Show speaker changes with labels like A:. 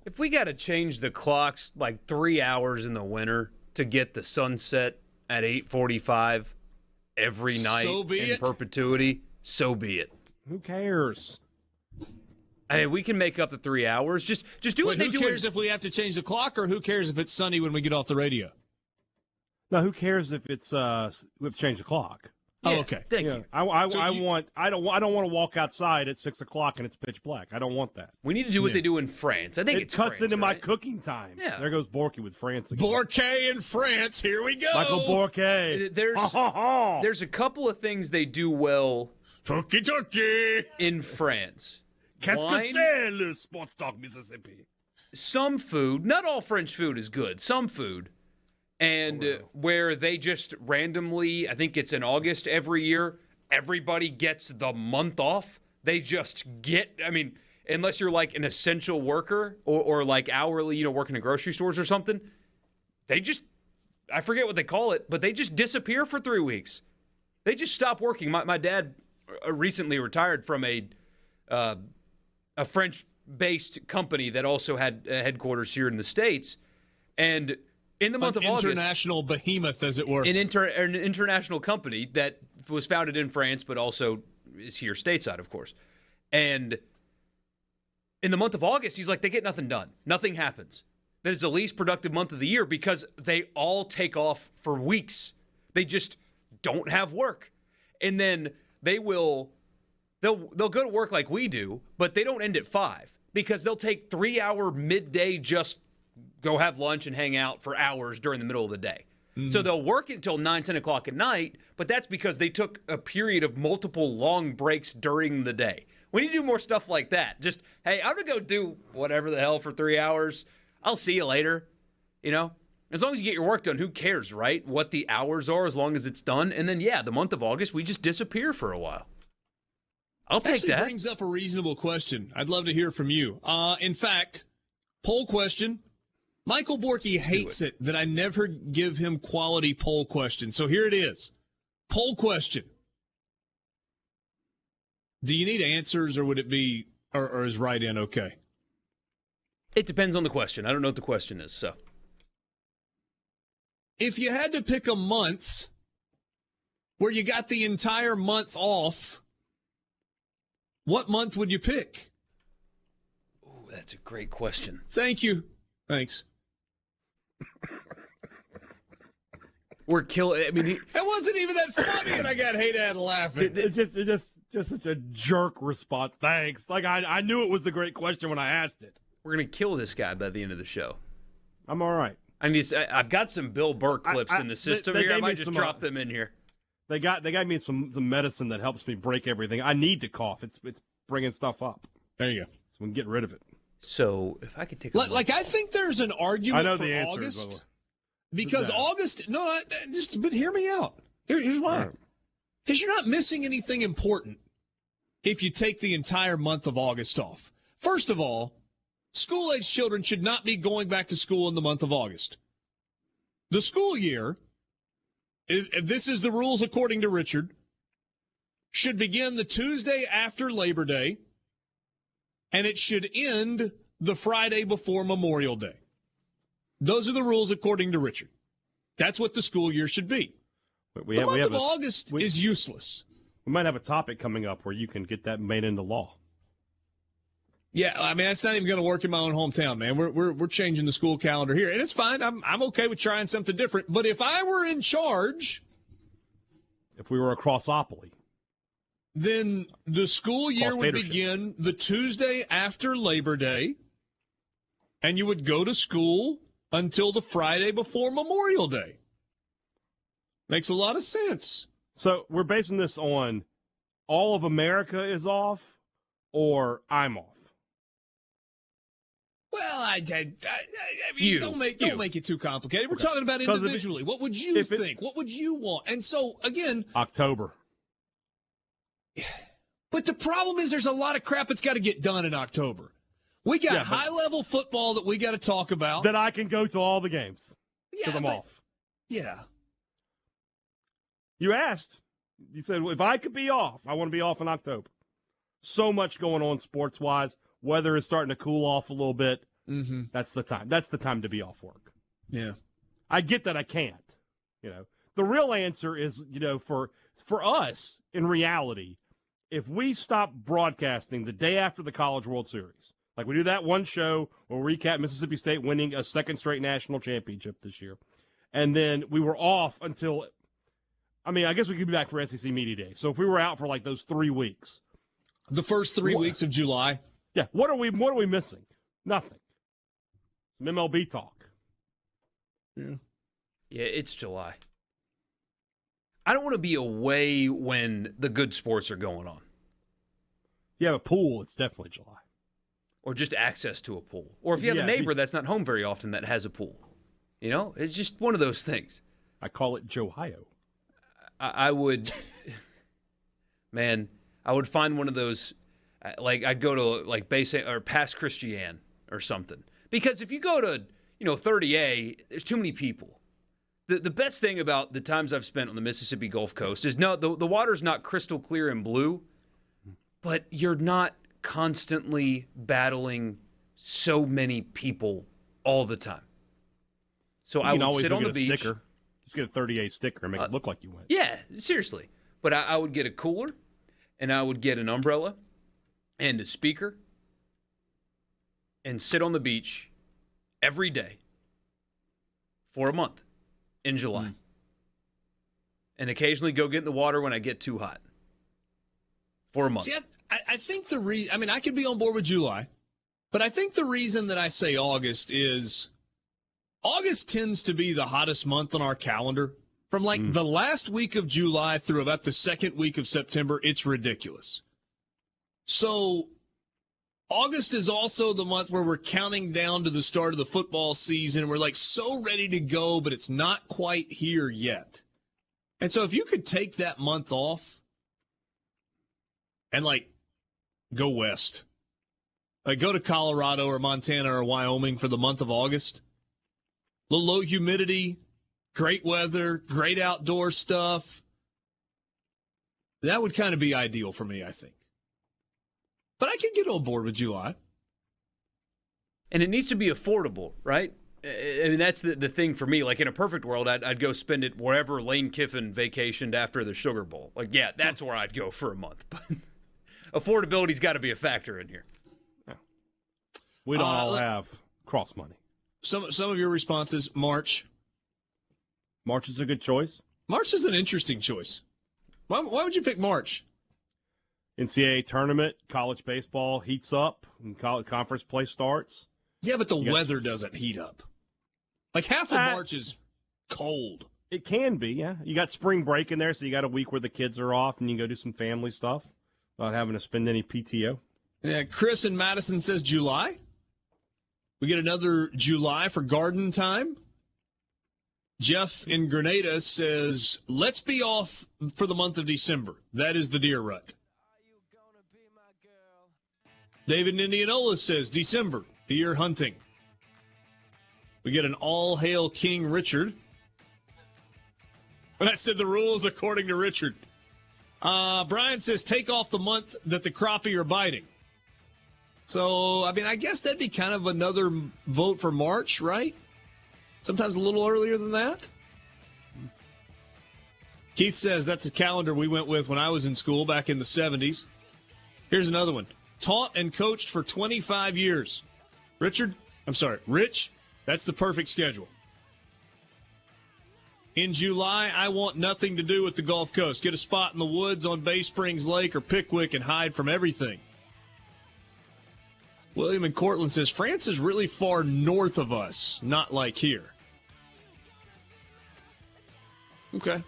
A: If we got to change the clocks like 3 hours in the winter to get the sunset at 8:45 every night in perpetuity, so be it.
B: Who cares?
A: I mean, we can make up the 3 hours. Just do what they do.
C: Who cares if we have to change the clock, or who cares if it's sunny when we get off the radio?
B: No, who cares if it's we have to change the clock?
A: Yeah,
C: oh, okay.
A: Thank you.
B: I don't want to walk outside at 6 o'clock and it's pitch black. I don't want that.
A: We need to do what they do in France. I think
B: it cuts into my cooking time.
A: Yeah.
B: There goes Borky with France again.
C: Borky in France. Here we go.
B: Michael Borky.
A: There's a couple of things they do well
C: Turkey.
A: in France.
B: Qu'est-ce que c'est, le SportsTalk Mississippi?
A: Some food, not all French food is good. Some food. And where they just randomly, I think it's in August every year, everybody gets the month off. They just get, I mean, unless you're like an essential worker or like hourly, working in grocery stores or something, they just, I forget what they call it, but they just disappear for 3 weeks. They just stop working. My dad recently retired from a French-based company that also had headquarters here in the States, and in the month of August,
C: international behemoth, as it were,
A: an international company that was founded in France, but also is here stateside, of course. And in the month of August, he's like, they get nothing done. Nothing happens. That is the least productive month of the year because they all take off for weeks. They just don't have work. And then they'll go to work like we do, but they don't end at 5 because they'll take 3-hour midday just go have lunch and hang out for hours during the middle of the day. Mm-hmm. So they'll work until 9, 10 o'clock at night, but that's because they took a period of multiple long breaks during the day. We need to do more stuff like that. Just, hey, I'm going to go do whatever the hell for 3 hours. I'll see you later. As long as you get your work done, who cares, right? What the hours are, as long as it's done. And then, the month of August, we just disappear for a while. I'll take that.
C: Actually brings up a reasonable question. I'd love to hear from you. In fact, poll question. Michael Borky hates it that I never give him quality poll questions. So here it is. Poll question. Do you need answers, or would it be, or is right in okay?
A: It depends on the question. I don't know what the question is, so.
C: If you had to pick a month where you got the entire month off, what month would you pick?
A: Ooh, that's a great question.
C: Thank you. Thanks.
A: We're killing. I mean,
C: it wasn't even that funny, and I got hate out of laughing.
B: It's just such a jerk response. Thanks. Like I knew it was a great question when I asked it.
A: We're gonna kill this guy by the end of the show.
B: I'm all right.
A: I've got some Bill Burr clips in the system here. I might just drop them in here.
B: They got me some medicine that helps me break everything. I need to cough. It's bringing stuff up.
C: There you go.
B: So we can get rid of it.
A: So if I could take
C: I think there's an argument
B: for
C: August.
B: Answer,
C: because August, but hear me out. Here's why. Because you're not missing anything important if you take the entire month of August off. First of all, school-age children should not be going back to school in the month of August. The school year, this is the rules according to Richard, should begin the Tuesday after Labor Day, and it should end the Friday before Memorial Day. Those are the rules according to Richard. That's what the school year should be. The month of August is useless.
B: We might have a topic coming up where you can get that made into law.
C: Yeah, I mean, that's not even going to work in my own hometown, man. We're changing the school calendar here, and it's fine. I'm okay with trying something different. But if I were in charge,
B: if we were a crossopoly,
C: then the school year would begin the Tuesday after Labor Day, and you would go to school until the Friday before Memorial Day. Makes a lot of sense.
B: So we're basing this on all of America is off, or I'm off.
C: Well, I mean, don't make it too complicated. We're talking about individually. What would you think? What would you want? And so, again,
B: October.
C: But the problem is there's a lot of crap that's got to get done in October. We got high-level football that we got to talk about.
B: That I can go to all the games because I'm off.
C: Yeah.
B: You asked. You said, if I could be off, I want to be off in October. So much going on sports-wise. Weather is starting to cool off a little bit.
C: Mm-hmm.
B: That's the time. That's the time to be off work.
C: Yeah.
B: I get that I can't. The real answer is, for us, in reality, if we stop broadcasting the day after the College World Series, like we do that one show where we recap Mississippi State winning a second straight national championship this year, and then we were off until, I guess we could be back for SEC Media Day. So if we were out for like those 3 weeks.
C: The first 3 weeks of July.
B: Yeah. What are we missing? Nothing. Some MLB talk.
C: Yeah.
A: Yeah, it's July. I don't want to be away when the good sports are going on.
B: If you have a pool, it's definitely July.
A: Or just access to a pool. Or if you have a neighbor that's not home very often that has a pool. It's just one of those things.
B: I call it Johio.
A: I would, man, I would find one of those, like I'd go to like Base or Pass Christian or something. Because if you go to, 30A, there's too many people. The best thing about the times I've spent on the Mississippi Gulf Coast is the water's not crystal clear and blue, but you're not constantly battling so many people all the time. So I would sit on the beach.
B: Sticker. Just get a 30A sticker and make it look like you went.
A: Yeah, seriously. But I would get a cooler, and I would get an umbrella and a speaker and sit on the beach every day for a month in July. And occasionally go get in the water when I get too hot for a month.
C: See, I think I could be on board with July, but I think the reason that I say August is August tends to be the hottest month on our calendar. From the last week of July through about the second week of September, it's ridiculous. So August is also the month where we're counting down to the start of the football season. We're so ready to go, but it's not quite here yet. And so if you could take that month off and go west, go to Colorado or Montana or Wyoming for the month of August, a little low humidity, great weather, great outdoor stuff. That would kind of be ideal for me, I think. But I could get on board with July.
A: And it needs to be affordable, right? I mean, that's the thing for me. Like, in a perfect world, I'd go spend it wherever Lane Kiffin vacationed after the Sugar Bowl. That's where I'd go for a month. But affordability's got to be a factor in here.
B: Yeah. We don't all have cross money.
C: Some of your responses, March.
B: March is a good choice.
C: March is an interesting choice. Why would you pick March?
B: NCAA tournament, college baseball heats up, and college conference play starts.
C: Yeah, but the weather doesn't heat up. Half of March is cold.
B: It can be, yeah. You got spring break in there, so you got a week where the kids are off, and you can go do some family stuff without having to spend any PTO.
C: Yeah, Chris in Madison says July. We get another July for garden time. Jeff in Grenada says, let's be off for the month of December. That is the deer rut. David in Indianola says December, deer hunting. We get an all hail King Richard. And I said the rules according to Richard. Brian says take off the month that the crappie are biting. So, I guess that'd be kind of another vote for March, right? Sometimes a little earlier than that. Keith says that's the calendar we went with when I was in school back in the 70s. Here's another one. Taught and coached for 25 years. Rich, that's the perfect schedule. In July, I want nothing to do with the Gulf Coast. Get a spot in the woods on Bay Springs Lake or Pickwick and hide from everything. William in Cortland says, France is really far north of us, not like here. Okay.